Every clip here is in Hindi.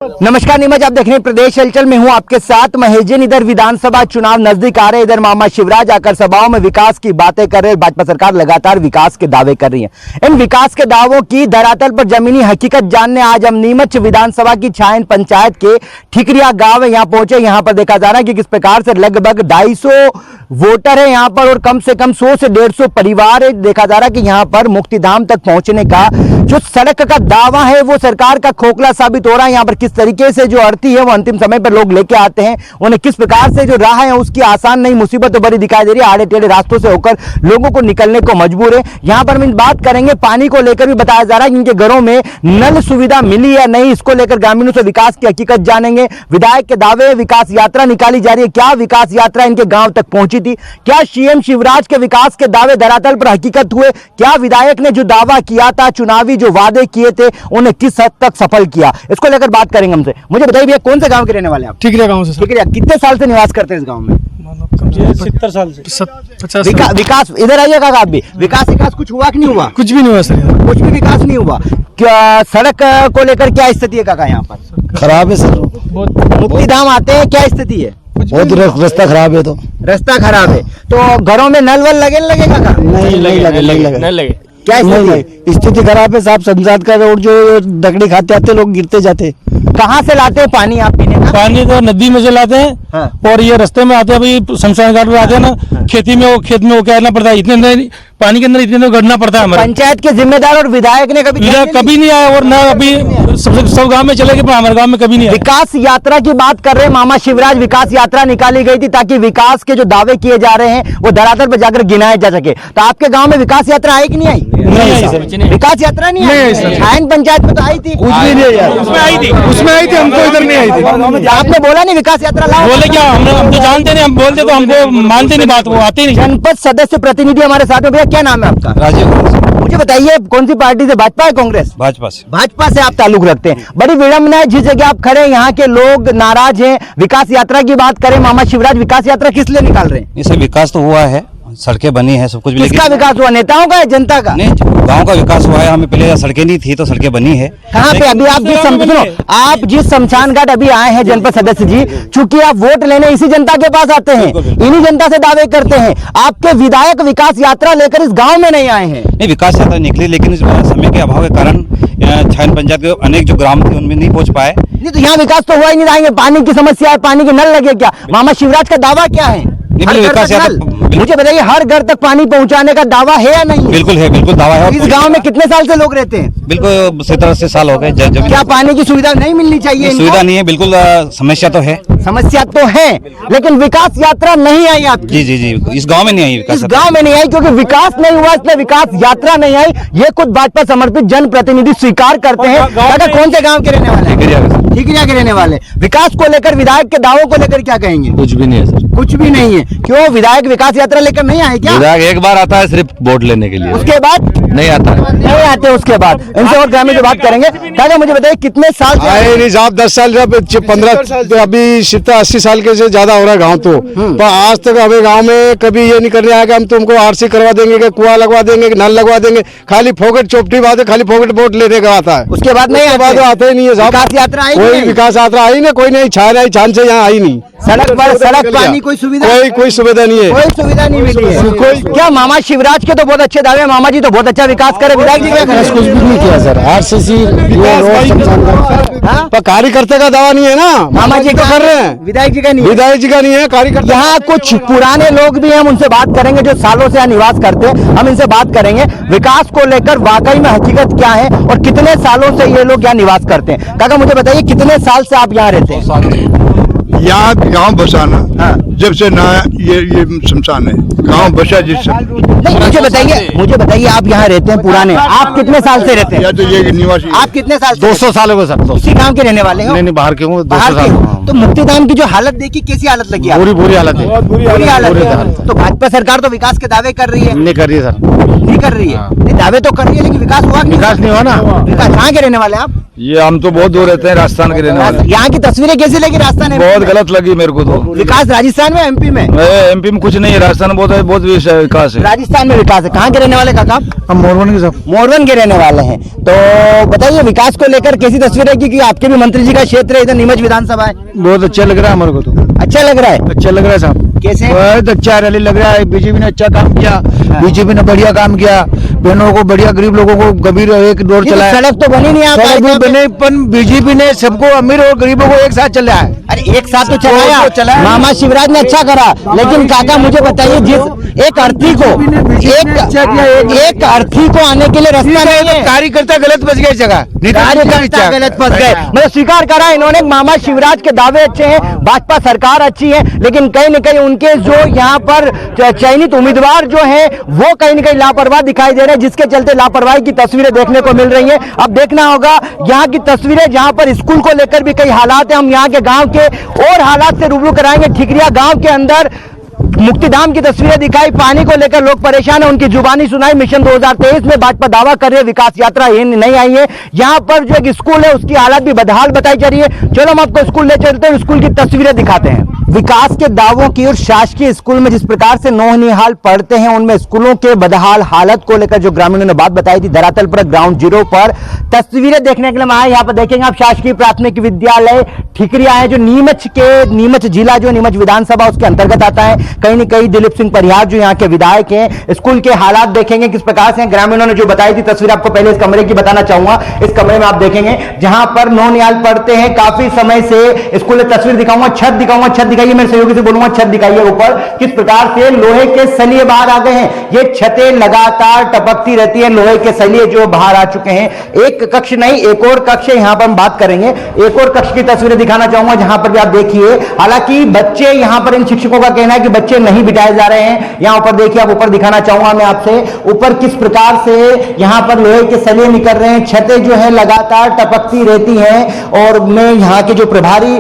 नमस्कार नीमच, आप देख रहे हैं प्रदेश हलचल में हूं आपके साथ महेजन। इधर विधानसभा चुनाव नजदीक आ रहे, इधर मामा शिवराज आकर सभाओं में विकास की बातें कर रहे। भाजपा सरकार लगातार विकास के दावे कर रही है। इन विकास के दावों की धरातल पर जमीनी हकीकत जानने आज हम नीमच विधानसभा की छायन पंचायत के ठिकरिया गांव है, यहां पहुंचे। यहां पर देखा जा रहा है कि किस प्रकार से लगभग 250 वोटर है यहां पर और कम से कम 100 से 150 परिवार है। देखा जा रहा है कि यहां पर मुक्तिधाम तक पहुंचने का जो सड़क का दावा है वो सरकार का खोखला साबित हो रहा है। यहां पर किस तरीके से जो अर्थी है वो अंतिम समय पर लोग लेके आते हैं, उन्हें किस प्रकार से जो राह है उसकी आसान नहीं, मुसीबत तो बड़ी दिखाई दे रही है। आड़े टेढ़े रास्तों से होकर लोगों को निकलने को मजबूर है। यहां पर हम बात करेंगे पानी को लेकर भी बताया जा रहा है, इनके घरों में नल सुविधा मिली या नहीं, इसको लेकर ग्रामीणों से विकास की हकीकत जानेंगे। विधायक के दावे, विकास यात्रा निकाली जा रही है, क्या विकास यात्रा इनके गांव तक पहुंची थी, क्या सीएम शिवराज के विकास के दावे धरातल पर हकीकत हुए, क्या विधायक ने जो दावा किया था, चुनावी जो वादे किए थे, उन्हें किस हद तक सफल किया, इसको लेकर बात करेंगे हमसे। मुझे बताइए भैया, कौन से गांव के रहने वाले हैं आप? ठिकरिया गांव से। ठिकरिया, कितने साल से निवास करते हैं इस गांव में? 70 साल से। 50 विकास इधर आइएगा आप भी, विकास कुछ हुआ कि नहीं हुआ? कुछ भी नहीं हुआ सर, कुछ भी विकास नहीं हुआ। क्या सड़क को लेकर क्या स्थिति है काका? यहाँ पर खराब है सर, मुक्तिधाम आते हैं, क्या स्थिति है? बहुत रास्ता खराब है। तो रास्ता खराब है तो घरों में नल वल लगे काका? नहीं लगे। क्या स्थिति खराब है साहब। शमशाद का रोड जो दकड़ी खाते आते लोग गिरते जाते। कहाँ से लाते हैं पानी आप पीने का? पानी तो नदी में से लाते हैं। हाँ। और ये रास्ते में आते हैं, अभी शमशान घाट में आते हैं ना। हाँ। खेत में वो कहना पड़ता है, इतने पानी के अंदर इतने गड़ना पड़ता है हमारे। पंचायत के जिम्मेदार और विधायक ने कभी नहीं आया और ना अभी सब गांव में चले गए, हमारे गांव में कभी नहीं आया। विकास यात्रा की बात कर रहे हैं मामा शिवराज, विकास यात्रा निकाली गई थी ताकि विकास के जो दावे किए जा रहे हैं वो धरातल पर जाकर गिनाए जा सके। तो आपके गांव में विकास यात्रा आई कि नहीं आई? नहीं आई। विकास यात्रा नहीं आई। छायन पंचायत में तो आई थी, उसमें आई थी, हमको इधर नहीं आई थी। आपने बोला नहीं विकास यात्रा लाओ? बोले क्या, हम तो जानते नहीं, हम बोलते तो हमको मानते नहीं बात, वो आते नहीं। जनपद सदस्य प्रतिनिधि हमारे साथ में, भैया क्या नाम है आपका? मुझे बताइए कौन सी पार्टी से? भाजपा है कांग्रेस? भाजपा से। भाजपा से आप ताल्लुक रखते हैं। बड़ी विडंबना है, जिस जगह आप खड़े हैं यहाँ के लोग नाराज हैं। विकास यात्रा की बात करें, मामा शिवराज विकास यात्रा किस लिए निकाल रहे हैं? इससे विकास तो हुआ है, सड़कें बनी है, सब कुछ। किसका विकास हुआ, नेताओं का या जनता का? नहीं, गांव का विकास हुआ है। हमें पहले सड़कें नहीं थी तो सड़कें बनी है। कहाँ पे? अभी आप जिस शमशान घाट अभी आए हैं जनपद सदस्य जी, चूंकि आप वोट लेने इसी जनता के पास आते हैं, इन्हीं जनता से दावे करते हैं। आपके विधायक विकास यात्रा लेकर इस गाँव में नहीं आए हैं। नहीं, विकास यात्रा निकली, लेकिन इस समय के अभाव के कारण छायन पंचायत के अनेक जो ग्राम थे उनमें नहीं पहुंच पाए। नहीं तो यहाँ विकास तो हुआ ही नहीं रहेंगे। पानी की समस्या है, पानी के नल लगे क्या? मामा शिवराज का दावा क्या है? विकास यात्रा, मुझे बताइए, हर घर तक पानी पहुंचाने का दावा है या नहीं? बिल्कुल है, बिल्कुल दावा है। इस गांव में कितने साल से लोग रहते हैं? बिल्कुल 70-80 साल हो गए। क्या पानी की सुविधा नहीं मिलनी चाहिए? सुविधा नहीं है, बिल्कुल समस्या तो है। समस्या तो है, लेकिन विकास यात्रा नहीं आई आपकी। जी, इस गांव में नहीं आई विकास। इस गांव में नहीं आई क्योंकि विकास नहीं हुआ, इसलिए विकास यात्रा नहीं आई। ये खुद भाजपा समर्पित जनप्रतिनिधि स्वीकार करते हैं। कौन से गांव के रहने वाले हैं? ठिकरिया के रहने वाले। विकास को लेकर, विधायक के दावों को लेकर क्या कहेंगे? कुछ भी नहीं है सर, कुछ भी नहीं है। क्यों? विधायक विकास यात्रा लेकर नहीं आए क्या? विधायक एक बार आता है सिर्फ वोट लेने के लिए, उसके बाद नहीं आता है। नहीं आते। उसके बाद इनसे और ग्रामीण से बात करेंगे। दादा मुझे बताइए, कितने साल से आए नहीं साहब? 10 साल, 15, अभी 70-80 साल के से ज्यादा हो रहा है गाँव। तो पर आज तक हमें गाँव में कभी ये नहीं करने आया कि हम तुमको आरसी करवा देंगे, कि कुआं लगवा देंगे, कि नल लगवा देंगे। खाली फोकट चौपटी बात है, खाली फोकट वोट लेने का आता है। उसके बाद नहीं आते ही नहीं है साहब। विकास यात्रा आई? कोई विकास यात्रा आई नहीं, कोई नहीं छाया, छान से यहाँ आई नहीं। सड़क पानी कोई सुविधा? कोई सुविधा नहीं है, कोई सुविधा नहीं मिली है। क्या मामा शिवराज के तो बहुत अच्छे दावे, मामा जी तो बहुत अच्छा विकास करे, विधायक जी क्या करे? कुछ भी नहीं किया सर। आरसीसी कार्यकर्ता का दावा नहीं है ना, मामा जी तो कर रहे हैं, विधायक जी का नहीं है। विधायक जी का नहीं है, कार्यकर्ता। यहाँ कुछ पुराने लोग भी हैं, हम उनसे बात करेंगे जो सालों से यहाँ निवास करते हैं। हम इनसे बात करेंगे विकास को लेकर वाकई में हकीकत क्या है और कितने सालों से ये लोग यहाँ निवास करते हैं। काका मुझे बताइए, कितने साल से आप यहाँ रहते हैं? यहाँ गांव बसाना, हाँ। जब से ना ये शमशान है, गांव बसा जिससे। नहीं, मुझे बताइए आप यहाँ रहते हैं पुराने, आप कितने साल से रहते हैं? या तो ये निवासी। आप कितने साल? 200 साल हो गए सर। इसी गांव के रहने वाले हो? नहीं, बाहर के हूँ। बाहर के हो। तो मुक्तिधाम की जो हालत देखी, कैसी हालत लगी आपको? बुरी हालत है, बुरी हालत है। तो भाजपा सरकार तो विकास के दावे कर रही है। नहीं कर रही है सर। नहीं कर रही है, नहीं दावे तो कर रही है लेकिन विकास हुआ कि विकास नहीं हुआ ना। विकास कहाँ के रहने वाले आप? ये हम तो बहुत दूर रहते हैं, राजस्थान के रहने वाले। यहाँ की तस्वीरें कैसी लगी राजस्थान में? बहुत गलत लगी मेरे को तो। विकास राजस्थान में एमपी में? एमपी में कुछ नहीं है, राजस्थान में बहुत विकास है। राजस्थान में विकास है। कहाँ के रहने वाले काका? हम मोरवन के सब मोरवन के रहने वाले हैं। तो बताइए विकास को लेकर कैसी तस्वीर है, क्योंकि आपके भी मंत्री जी का क्षेत्र है, इधर नीमच विधानसभा है। बहुत अच्छा लग रहा है हमारे को तो। अच्छा लग रहा है? अच्छा लग रहा है साहब, कैसे? बहुत अच्छा रैली लग रहा है। बीजेपी ने अच्छा काम किया, बीजेपी ने बढ़िया काम किया, बहनों को बढ़िया, गरीब लोगों को गंभीर एक दौर ये तो चलाया। सड़क तो बनी नहीं आप सड़क भी बने, पर बीजेपी ने सबको, अमीर और गरीबों को एक साथ चलाया है। अरे एक साथ तो चलाया, मामा शिवराज ने अच्छा करा, लेकिन काका मुझे बताइए जिस एक अर्थी को एक अर्थी को आने के लिए रास्ता नहीं है, कार्यकर्ता गलत बच गए जगह, कार्यकर्ता गलत फंस गए। मतलब स्वीकार करा इन्होंने, मामा शिवराज के दावे अच्छे हैं, भाजपा सरकार अच्छी है, लेकिन कहीं न कहीं उनके जो यहाँ पर चयनित उम्मीदवार जो है वो कहीं न कहीं लापरवाह दिखाई दे रहे हैं, जिसके चलते लापरवाही की तस्वीरें देखने को मिल रही हैं। अब देखना होगा यहाँ की तस्वीरें, जहाँ पर स्कूल को लेकर भी कई हालात है। हम यहाँ के गांव के और हालात से रूबरू कराएंगे। ठिकरिया गांव के अंदर मुक्तिधाम की तस्वीरें दिखाई, पानी को लेकर लोग परेशान है, उनकी जुबानी सुनाई। मिशन 2023 में भाजपा दावा कर रही है, विकास यात्रा ये नहीं आई है। यहाँ पर जो एक स्कूल है उसकी हालत भी बदहाल बताई जा रही है। चलो हम आपको स्कूल ले चलते हैं, स्कूल की तस्वीरें दिखाते हैं। विकास के दावों की और शासकीय स्कूल में जिस प्रकार से नौनिहाल पढ़ते हैं, उनमें स्कूलों के बदहाल हालत को लेकर जो ग्रामीणों ने बात बताई थी, धरातल पर ग्राउंड जीरो पर तस्वीरें देखने के लिए आए। यहाँ पर देखेंगे आप शासकीय प्राथमिक विद्यालय ठिकरिया है, जो नीमच जिला जो नीमच विधानसभा उसके अंतर्गत आता है। कहीं न कहीं दिलीप सिंह परिहार जो यहाँ के विधायक हैं, स्कूल के हालात देखेंगे किस प्रकार से। ग्रामीणों ने जो बताई थी तस्वीर, आपको पहले इस कमरे की बताना चाहूंगा। इस कमरे में आप देखेंगे जहां पर नौनिहाल पढ़ते हैं, काफी समय से स्कूल में तस्वीर दिखाऊंगा, छत दिखाऊंगा, छत दिखाइए, मेरे सहयोगी से बोलूंगा छत दिखाइए ऊपर, किस प्रकार से लोहे के सलिए बाहर आ गए हैं। ये छतें लगातार टपकती रहती है, लोहे के सलिए जो बाहर आ चुके हैं। एक कक्ष नहीं, एक और कक्ष यहां पर हम बात करेंगे, एक और कक्ष की तस्वीरें दिखाना चाहूंगा, जहां पर भी आप देखिए। हालांकि बच्चे यहां पर, इन शिक्षकों का कहना है कि बच्चे नहीं बिठाए जा रहे हैं। यहां ऊपर देखिए, आप ऊपर दिखाना चाहूंगा मैं आपसे, ऊपर किस प्रकार से यहां पर लोहे के सलिए निकल रहे हैं, छतें जो है लगातार टपकती रहती हैं। और मैं यहां के जो प्रभारी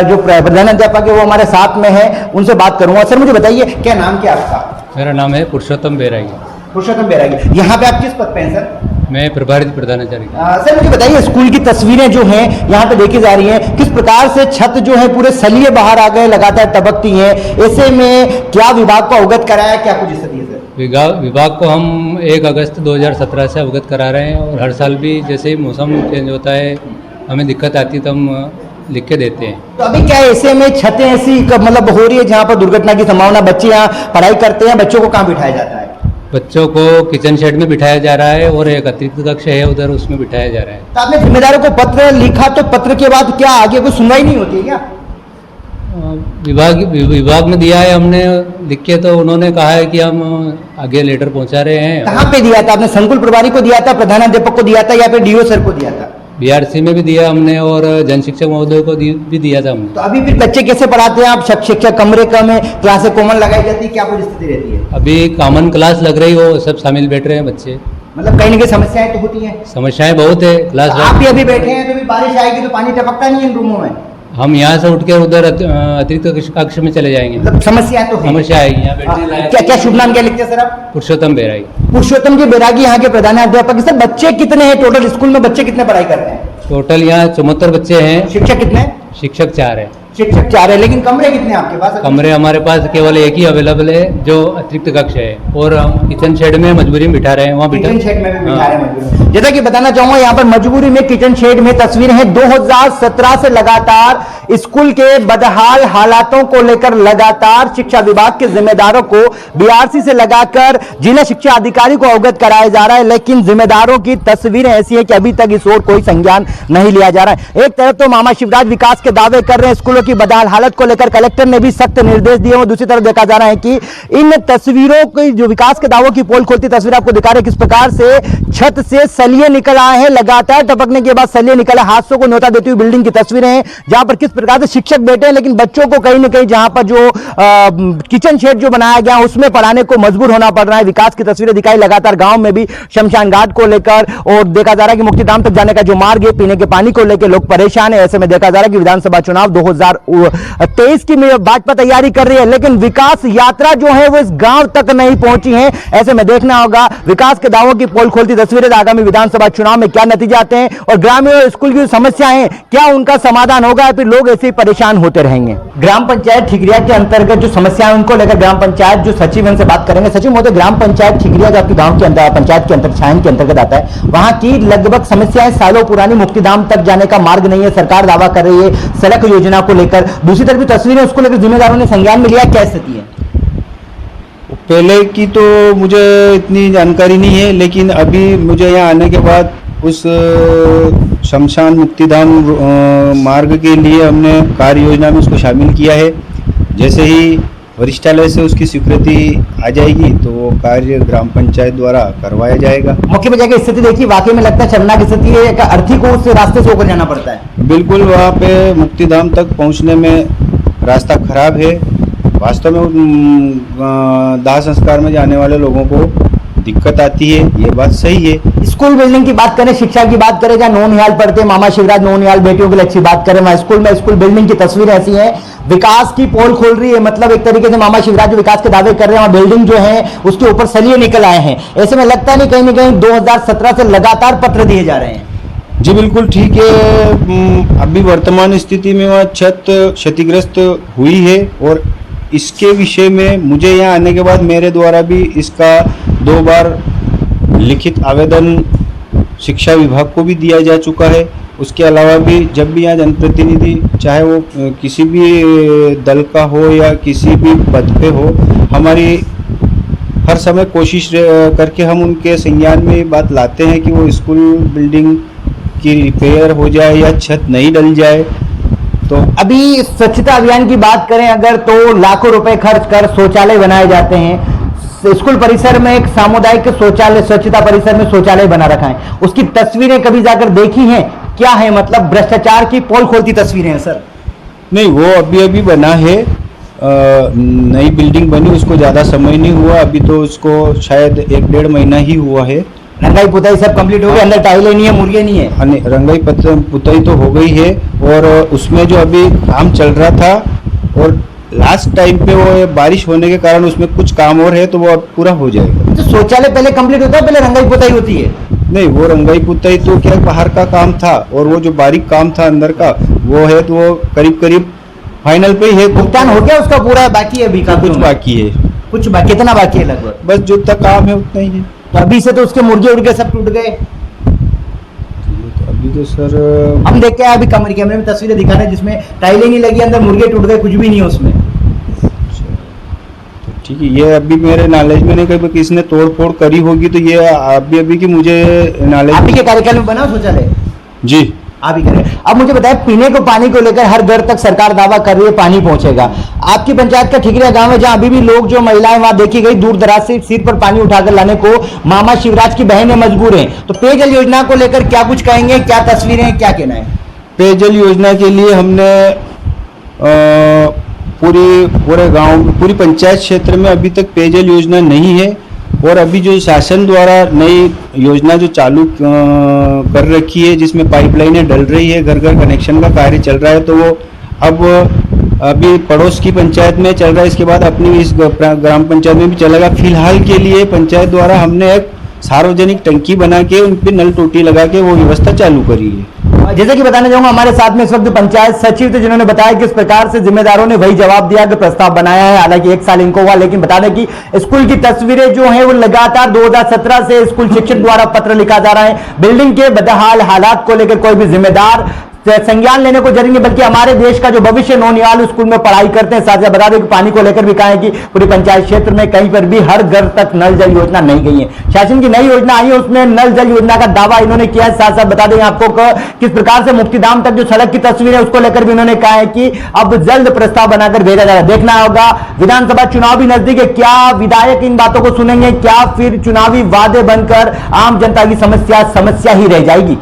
जो प्रधानाध्यापक है वो हमारे साथ में है, उनसे बात करूंगा। सर मुझे बताइए क्या नाम क्या आपका? मेरा नाम है पुरुषोत्तम बैरागी। पुरुषोत्तम बैरागी, यहाँ पे आप किस पद पे हैं सर? मैं प्रभारी प्रधानाचार्य। सर मुझे बताइए, स्कूल की तस्वीरें जो हैं यहाँ पे देखी जा रही हैं, किस प्रकार से छत जो है पूरे सलिए बाहर आ गए, लगातार टपकती हैं। ऐसे में क्या विभाग को अवगत कराया, क्या कुछ स्थिति है सर? विभाग को हम 1 अगस्त 2017 से अवगत करा रहे हैं, और हर साल भी जैसे ही मौसम चेंज होता है, हमें दिक्कत आती है तो हम लिख के देते हैं। तो अभी क्या ऐसे में छतें ऐसी मतलब हो रही है जहाँ पर दुर्घटना की संभावना, बच्चे यहाँ पढ़ाई करते हैं, बच्चों को कहाँ बिठाया जाता है? बच्चों को किचन शेड में बिठाया जा रहा है, और एक अतिरिक्त कक्ष है उधर, उसमें बिठाया जा रहा है। तो आपने जिम्मेदारों को पत्र लिखा, तो पत्र के बाद क्या आगे कोई सुनवाई नहीं होती है क्या? विभाग में दिया है हमने लिख के, तो उन्होंने कहा है कि हम आगे लेटर पहुंचा रहे हैं। कहाँ पे दिया था आपने? संकुल प्रभारी को दिया था, प्रधानाध्यापक को दिया था, या फिर डीओ सर को दिया था? बीआरसी में भी दिया हमने, और जन शिक्षक महोदय को भी दिया था हमने। तो अभी फिर बच्चे कैसे पढ़ाते हैं आप? शिक्षक कमरे में क्लासें कॉमन लगाई जाती है, क्या कुछ स्थिति रहती है? अभी कॉमन क्लास लग रही हो, सब शामिल बैठ रहे हैं बच्चे। मतलब कहीं ना कहीं समस्याएं तो होती हैं? समस्याएं बहुत है क्लास। आप भी अभी बैठे हैं, तो भी बारिश आएगी तो पानी टपकता नहीं है इन रूमों में? हम यहाँ से उठ के उधर अतिरिक्त कक्ष में चले जाएंगे। मतलब समस्या तो है। समस्या आएगी यहाँ बैठने लायक। क्या क्या शुभ नाम क्या लिखते हैं सर आप? पुरुषोत्तम बैरागी। पुरुषोत्तम जी बैरागी यहाँ के प्रधानाध्यापक। सर बच्चे कितने हैं टोटल स्कूल में? बच्चे कितने पढ़ाई करते हैं टोटल? यहाँ 74 बच्चे हैं। शिक्षक कितने? शिक्षक 4 है। शिक्षक 4 है, लेकिन कमरे कितने आपके पास? कमरे हमारे पास केवल एक ही अवेलेबल है, जो अतिरिक्त कक्ष है, और हम किचन शेड में मजबूरी में बिठा रहे हैं। वहाँ किचन शेड में भी बिठा रहे हैं मजबूरी। जैसा कि बताना चाहूंगा, यहाँ पर मजबूरी में किचन शेड में तस्वीरें हैं। 2017 से लगातार स्कूल के बदहाल हालातों को लेकर लगातार शिक्षा विभाग के जिम्मेदारों को बीआरसी से लगाकर जिला शिक्षा अधिकारी को अवगत कराया जा रहा है, लेकिन जिम्मेदारों की तस्वीरें ऐसी हैं कि अभी तक इस ओर कोई संज्ञान नहीं लिया जा रहा है। एक तरफ तो मामा शिवराज विकास के दावे कर रहे हैं, स्कूलों की बदहाल हालत को लेकर कलेक्टर ने भी सख्त निर्देश दिए, और दूसरी तरफ देखा जा रहा है कि इन तस्वीरों की जो विकास के दावों की पोल खोलती तस्वीर आपको दिखा रहे, किस प्रकार से छत से सलिए निकल आए हैं, लगातार टपकने के बाद सलिए निकले, हादसों को न्योता देती हुई बिल्डिंग की तस्वीरें हैं, जहां पर किस प्रकार से शिक्षक बैठे हैं, लेकिन बच्चों को कहीं ना कहीं जहां पर जो किचन शेड जो बनाया गया उसमें पढ़ाने को मजबूर होना पड़ रहा है। विकास की तस्वीरें दिखाई लगातार गांव में भी शमशान घाट को लेकर, और देखा जा रहा है कि मुक्तिधाम तक जाने का जो मार्ग है, पीने के पानी को लेकर लोग परेशान है। ऐसे में देखा जा रहा है कि विधानसभा चुनाव 2023 की भाजपा तैयारी कर रही है, लेकिन विकास यात्रा जो है वो इस गांव तक नहीं पहुंची है। ऐसे में देखना होगा विकास के दावों की पोल खोलती तस्वीरें आगामी विधानसभा चुनाव में क्या नतीजे आते हैं और ग्रामीण और स्कूल की समस्याएं क्या उनका समाधान होगा या फिर लोग ऐसे ही परेशान होते रहेंगे। ग्राम पंचायत ठिकरिया के अंतर्गत जो समस्याएं उनको लेकर ग्राम पंचायत जो सचिव उनसे बात करेंगे। सचिव महोदय, ग्राम पंचायत ठिकरिया जो आपके गांव के अंदर पंचायत के अंतर छायन के अंतर्गत आता है, वहां की लगभग समस्याएं सालों पुरानी, मुक्तिधाम तक जाने का मार्ग नहीं है, सरकार दावा कर रही है सड़क योजना को लेकर, दूसरी तरफ भी तस्वीरें उसको लेकर जिम्मेदारों ने संज्ञान में लिया, क्या स्थिति है? पहले की तो मुझे इतनी जानकारी नहीं है, लेकिन अभी मुझे यहाँ आने के बाद उस शमशान मुक्तिधाम मार्ग के लिए हमने कार्य योजना में उसको शामिल किया है। जैसे ही वरिष्ठालय से उसकी स्वीकृति आ जाएगी तो वो कार्य ग्राम पंचायत द्वारा करवाया जाएगा। मुख्य वजह की स्थिति देखिए, वाकई में लगता है शर्मनाक स्थिति है, अर्थी को उस रास्ते से होकर जाना पड़ता है। बिल्कुल, वहाँ पे मुक्तिधाम तक पहुँचने में रास्ता खराब है। वास्तव में दाह संस्कार में जाने वाले लोगों को दिक्कत आती है, ये बात सही है। स्कूल बिल्डिंग की बात करें, शिक्षा की बात करें, जहाँ नौनिहाल पढ़ते हैं, मामा शिवराज नौनिहाल बेटियों के लिए अच्छी बात करें, वहाँ स्कूल बिल्डिंग की तस्वीर ऐसी है, विकास की पोल खोल रही है। मतलब एक तरीके से मामा शिवराज जो विकास के दावे कर रहे हैं, वहाँ बिल्डिंग जो है उसके ऊपर सलिए निकल आए हैं। ऐसे में लगता नहीं कहीं ना कहीं 2017 से लगातार पत्र दिए जा रहे हैं। जी बिल्कुल ठीक है। अभी वर्तमान स्थिति में वह छत क्षतिग्रस्त हुई है और इसके विषय में मुझे यहाँ आने के बाद मेरे द्वारा भी इसका 2 बार लिखित आवेदन शिक्षा विभाग को भी दिया जा चुका है। उसके अलावा भी जब भी यहाँ जनप्रतिनिधि, चाहे वो किसी भी दल का हो या किसी भी पद पे हो, हमारी हर समय कोशिश करके हम उनके संज्ञान में बात लाते हैं कि वो स्कूल बिल्डिंग की रिपेयर हो जाए या छत नहीं डल जाए। तो अभी स्वच्छता अभियान की बात करें अगर, तो लाखों रुपए खर्च कर शौचालय बनाए जाते हैं। स्कूल परिसर में एक सामुदायिक शौचालय, स्वच्छता परिसर में शौचालय बना रखा है, उसकी तस्वीरें कभी जाकर देखी हैं? क्या है, मतलब भ्रष्टाचार की पोल खोलती तस्वीरें हैं सर? नहीं, वो अभी बना है, नई बिल्डिंग बनी, उसको ज़्यादा समय नहीं हुआ, अभी तो उसको शायद 1-1.5 महीना ही हुआ है। रंगाई पुताई सब कंप्लीट हो गई, अंदर टाइलें नहीं है, मुर्गे नहीं है? रंगाई पुताई तो हो गई है और उसमें जो अभी काम चल रहा था और लास्ट टाइम पे वो बारिश होने के कारण उसमें कुछ काम और है, तो वो अब पूरा हो जाएगा। तो शौचालय पहले कंप्लीट होता है, पहले रंगाई पुताई होती है? नहीं, वो रंगाई पुताई तो क्या बाहर का काम था और वो जो बारीक काम था अंदर का वो है, तो वो करीब फाइनल पे ही है। भुगतान हो गया उसका पूरा, बाकी है? अभी का कुछ बाकी है। कुछ बाकी? कितना बाकी है लगभग? बस जो तक काम है उतना ही है। तो अभी से तो उसके मुर्गे उड़ गए, सब टूट गए। अभी तो सर हम देख के आए, अभी कैमरे में तस्वीरें दिखा रहे हैं जिसमें टाइलें नहीं लगी, अंदर मुर्गे टूट गए, कुछ भी नहीं है उसमें। ठीक है, ये अभी मेरे नॉलेज में नहीं, कभी किसी ने तोड़ फोड़ करी होगी तो ये अभी की मुझे नॉलेज। आप ही के कार्यकाल में बना शौचालय? जी आप ही करें। अब मुझे बताएं, पीने को पानी को लेकर हर घर तक सरकार दावा कर रही है पानी पहुंचेगा। आपकी पंचायत का ठिकरिया गांव है जहां अभी भी लोग, जो महिलाएं वहां देखी गई, दूर दराज से सिर पर पानी उठाकर लाने को मामा शिवराज की बहनें मजबूर हैं। तो पेयजल योजना को लेकर क्या कुछ कहेंगे, क्या तस्वीरें, क्या कहना है? पेयजल योजना के लिए हमने पूरे गांव, पूरी पंचायत क्षेत्र में अभी तक पेयजल योजना नहीं है और अभी जो शासन द्वारा नई योजना जो चालू कर रखी है, जिसमें पाइपलाइनें डल रही है, घर घर कनेक्शन का कार्य चल रहा है, तो वो अब अभी पड़ोस की पंचायत में चल रहा है, इसके बाद अपनी इस ग्राम पंचायत में भी चलेगा। फिलहाल के लिए पंचायत द्वारा हमने एक सार्वजनिक टंकी बना के उन पर नल टोटी लगा के वो व्यवस्था चालू करी है। जैसे कि बताना चाहूंगा, हमारे साथ में इस वक्त पंचायत सचिव थे जिन्होंने बताया किस प्रकार से जिम्मेदारों ने वही जवाब दिया कि प्रस्ताव बनाया है। हालांकि 1 साल इनको हुआ, लेकिन बता दें कि स्कूल की तस्वीरें जो हैं वो लगातार 2017 से स्कूल शिक्षक द्वारा पत्र लिखा जा रहा है। बिल्डिंग के बदहाल हालात को लेकर कोई भी जिम्मेदार संज्ञान लेने को जरूरी नहीं, बल्कि हमारे देश का जो भविष्य नौनिहाल स्कूल में पढ़ाई करते हैं। साथ ही बता दें कि पानी को लेकर भी कहा है कि पूरी पंचायत क्षेत्र में कहीं पर भी हर घर तक नल जल योजना नहीं गई है। शासन की नई योजना आई है, उसमें नल जल योजना का दावा इन्होंने किया है। साथ साथ बता दें आपको किस प्रकार से मुक्तिधाम तक जो सड़क की तस्वीर है उसको लेकर भी इन्होंने कहा है कि अब जल्द प्रस्ताव बनाकर भेजा जाएगा। देखना होगा, विधानसभा चुनाव भी नजदीक है, क्या विधायक इन बातों को सुनेंगे, क्या फिर चुनावी वादे बनकर आम जनता की समस्या ही रह जाएगी?